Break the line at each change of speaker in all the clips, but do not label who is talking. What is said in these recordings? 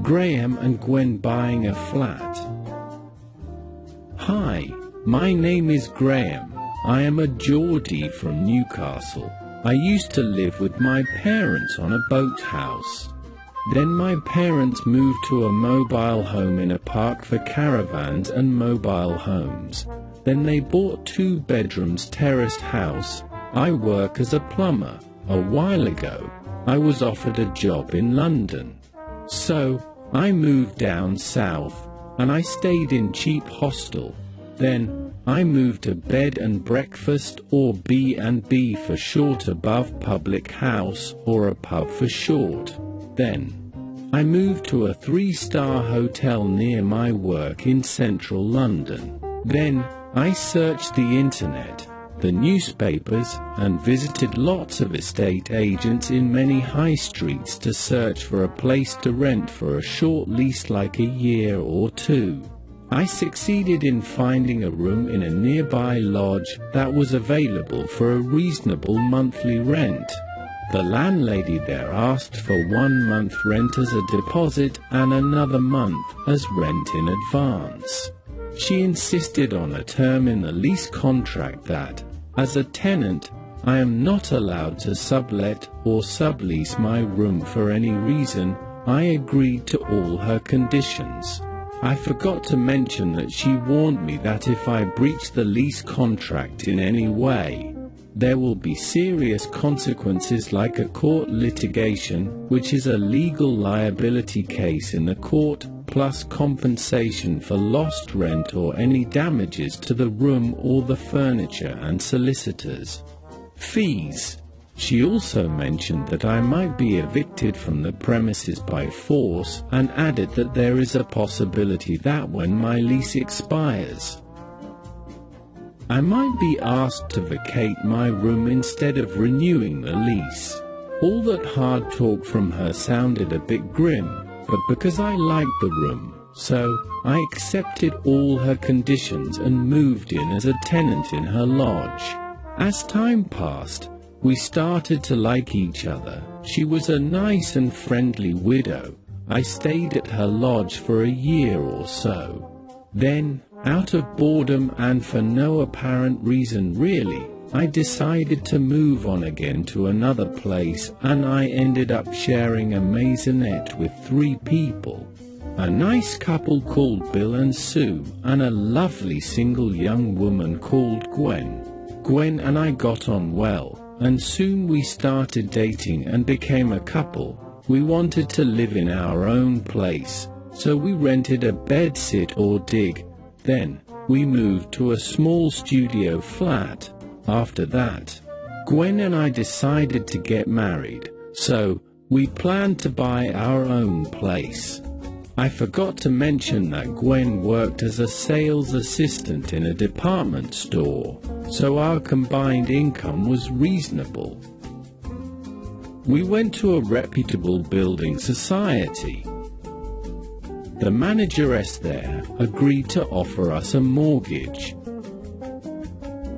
Graham and Gwen buying a flat. Hi, my name is Graham. I am a Geordie from Newcastle. I used to live with my parents on a boathouse. Then my parents moved to a mobile home in a park for caravans and mobile homes. Then they bought 2 bedrooms terraced house. I work as a plumber. A while ago, I was offered a job in London. So, I moved down south, and I stayed in cheap hostel. Then, I moved to bed and breakfast or B&B for short above public house or a pub for short. Then, I moved to a 3-star hotel near my work in central London. Then, I searched the internet, the newspapers, and visited lots of estate agents in many high streets to search for a place to rent for a short lease like a year or 2. I succeeded in finding a room in a nearby lodge that was available for a reasonable monthly rent. The landlady there asked for 1 month rent as a deposit and another month as rent in advance. She insisted on a term in the lease contract that, as a tenant, I am not allowed to sublet or sublease my room for any reason. I agreed to all her conditions. I forgot to mention that she warned me that if I breached the lease contract in any way, there will be serious consequences like a court litigation, which is a legal liability case in the court, plus compensation for lost rent or any damages to the room or the furniture and solicitors' fees. She also mentioned that I might be evicted from the premises by force and added that there is a possibility that when my lease expires, I might be asked to vacate my room instead of renewing the lease. All that hard talk from her sounded a bit grim, but because I liked the room, so I accepted all her conditions and moved in as a tenant in her lodge. As time passed, we started to like each other. She was a nice and friendly widow. I stayed at her lodge for a year or so. Then, out of boredom and for no apparent reason really, I decided to move on again to another place, and I ended up sharing a maisonette with 3 people. A nice couple called Bill and Sue, and a lovely single young woman called Gwen. Gwen and I got on well, and soon we started dating and became a couple. We wanted to live in our own place, so we rented a bed-sit or dig. Then, we moved to a small studio flat. After that, Gwen and I decided to get married, so we planned to buy our own place. I forgot to mention that Gwen worked as a sales assistant in a department store, so our combined income was reasonable. We went to a reputable building society. The manageress there agreed to offer us a mortgage.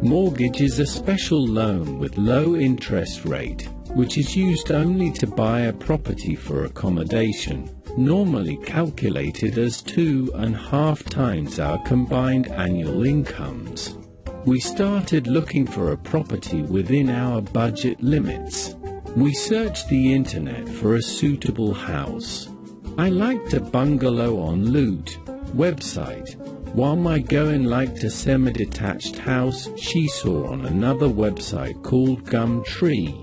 Mortgage is a special loan with low interest rate, which is used only to buy a property for accommodation, normally calculated as 2.5 times our combined annual incomes. We started looking for a property within our budget limits. We searched the internet for a suitable house. I liked a bungalow on Loot website, while my Goen liked a semi-detached house she saw on another website called Gumtree.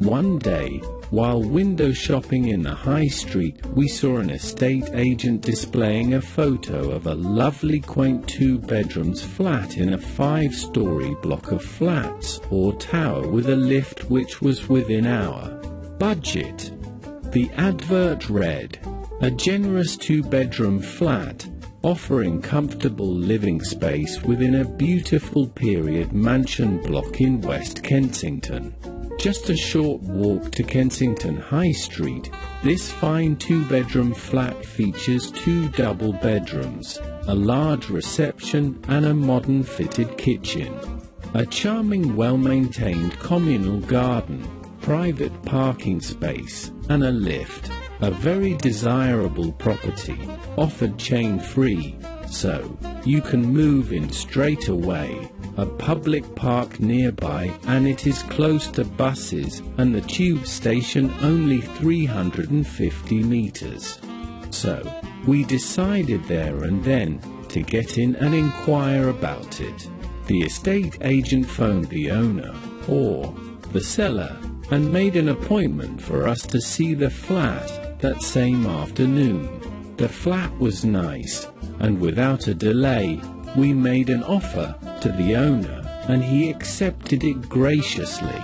One day, while window shopping in the high street, we saw an estate agent displaying a photo of a lovely quaint 2-bedrooms flat in a 5-story block of flats or tower with a lift which was within our budget. The advert read, "A generous 2-bedroom flat, offering comfortable living space within a beautiful period mansion block in West Kensington. Just a short walk to Kensington High Street, this fine 2-bedroom flat features 2 double bedrooms, a large reception and a modern fitted kitchen. A charming well-maintained communal garden. private parking space, and a lift. A very desirable property, offered chain-free, so you can move in straight away. A public park nearby, and it is close to buses and the tube station, only 350 meters. So, we decided there and then to get in and inquire about it. The estate agent phoned the owner, or the seller, and made an appointment for us to see the flat that same afternoon. The flat was nice, and without a delay, we made an offer to the owner, and he accepted it graciously.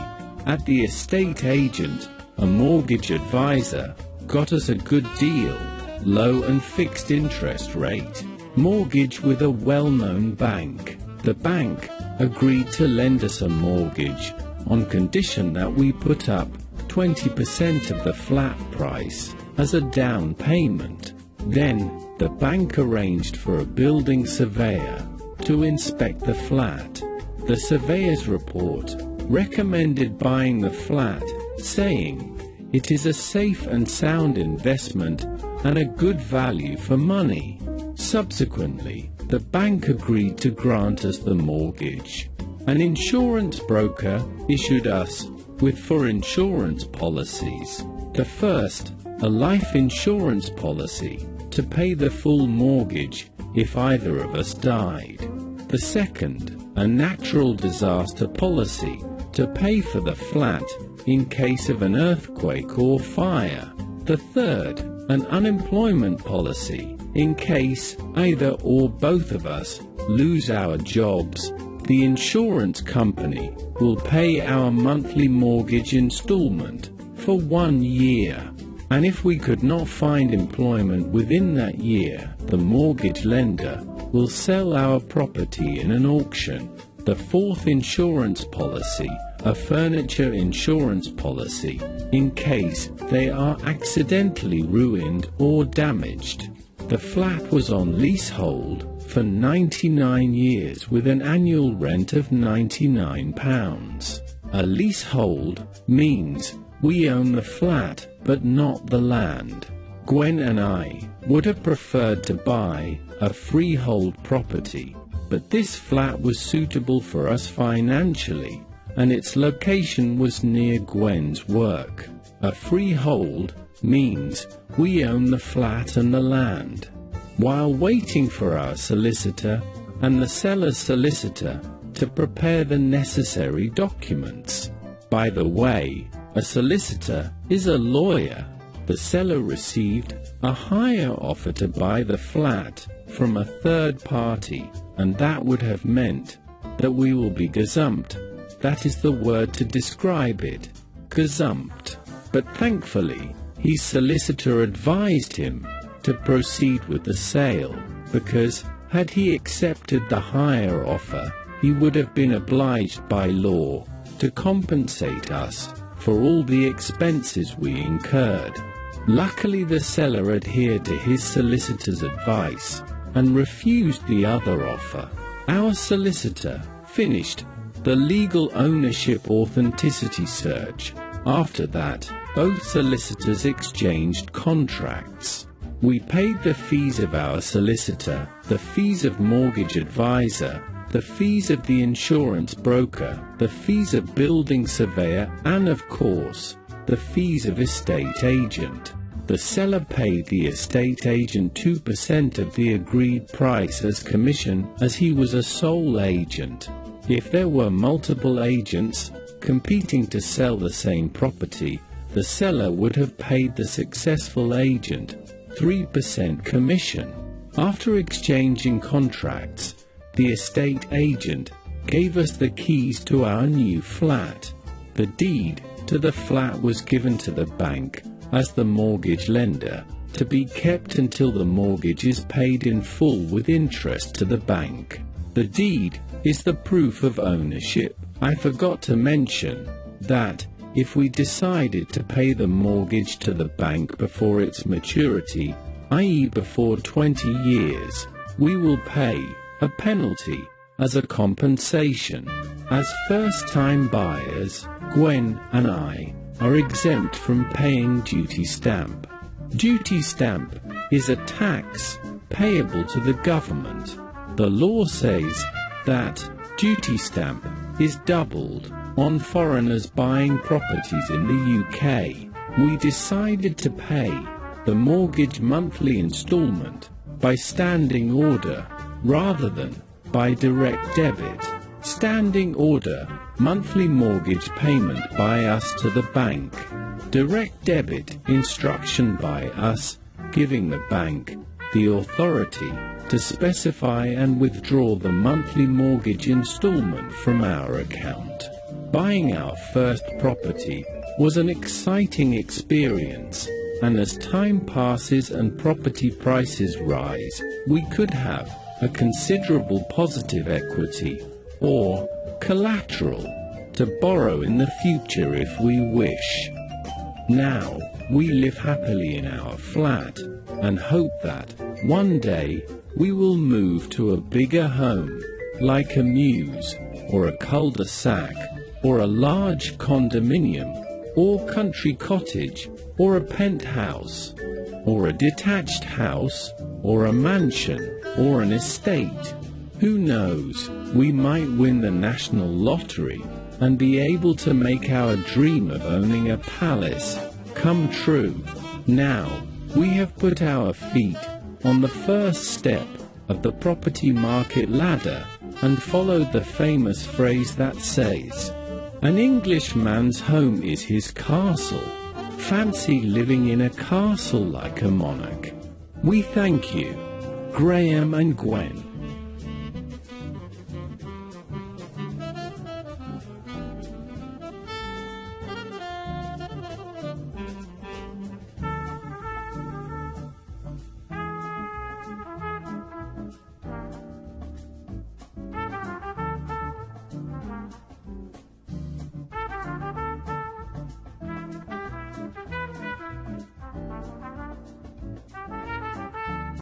At the estate agent, a mortgage advisor, got us a good deal, low and fixed interest rate, mortgage with a well-known bank. The bank agreed to lend us a mortgage on condition that we put up 20% of the flat price as a down payment. Then, the bank arranged for a building surveyor to inspect the flat. The surveyor's report recommended buying the flat, saying, "It is a safe and sound investment and a good value for money." Subsequently, the bank agreed to grant us the mortgage. An insurance broker issued us with 4 insurance policies. The first, a life insurance policy to pay the full mortgage if either of us died. The second, a natural disaster policy to pay for the flat in case of an earthquake or fire. The third, an unemployment policy in case either or both of us lose our jobs. The insurance company will pay our monthly mortgage installment for 1 year. And if we could not find employment within that year, the mortgage lender will sell our property in an auction. The fourth insurance policy, a furniture insurance policy, in case they are accidentally ruined or damaged. The flat was on leasehold for 99 years with an annual rent of £99. A leasehold means we own the flat, but not the land. Gwen and I would have preferred to buy a freehold property, but this flat was suitable for us financially, and its location was near Gwen's work. A freehold means we own the flat and the land. While waiting for our solicitor and the seller's solicitor to prepare the necessary documents. By the way, a solicitor is a lawyer. The seller received a higher offer to buy the flat from a third party, and that would have meant that we will be gazumped. That is the word to describe it, gazumped. But thankfully, his solicitor advised him to proceed with the sale, because had he accepted the higher offer, he would have been obliged by law to compensate us for all the expenses we incurred. Luckily, the seller adhered to his solicitor's advice and refused the other offer. Our solicitor finished the legal ownership authenticity search. After that, both solicitors exchanged contracts. We paid the fees of our solicitor, the fees of mortgage advisor, the fees of the insurance broker, the fees of building surveyor, and of course, the fees of estate agent. The seller paid the estate agent 2% of the agreed price as commission, as he was a sole agent. If there were multiple agents competing to sell the same property, the seller would have paid the successful agent 3% commission. After exchanging contracts, the estate agent gave us the keys to our new flat. The deed to the flat was given to the bank as the mortgage lender, to be kept until the mortgage is paid in full with interest to the bank. The deed is the proof of ownership. I forgot to mention that if we decided to pay the mortgage to the bank before its maturity, i.e. before 20 years, we will pay a penalty as a compensation. As first-time buyers, Gwen and I are exempt from paying duty stamp. Duty stamp is a tax payable to the government. The law says that duty stamp is doubled on foreigners buying properties in the UK. We decided to pay the mortgage monthly installment by standing order rather than by direct debit. Standing order, monthly mortgage payment by us to the bank. Direct debit, instruction by us, giving the bank the authority to specify and withdraw the monthly mortgage installment from our account. Buying our first property was an exciting experience, and as time passes and property prices rise, we could have a considerable positive equity or collateral to borrow in the future if we wish. Now, we live happily in our flat and hope that one day we will move to a bigger home, like a mews, or a cul-de-sac, or a large condominium, or country cottage, or a penthouse, or a detached house, or a mansion, or an estate. Who knows, we might win the national lottery and be able to make our dream of owning a palace come true. Now, we have put our feet on the first step of the property market ladder and followed the famous phrase that says, "An Englishman's home is his castle." Fancy living in a castle like a monarch. We thank you, Graham and Gwen.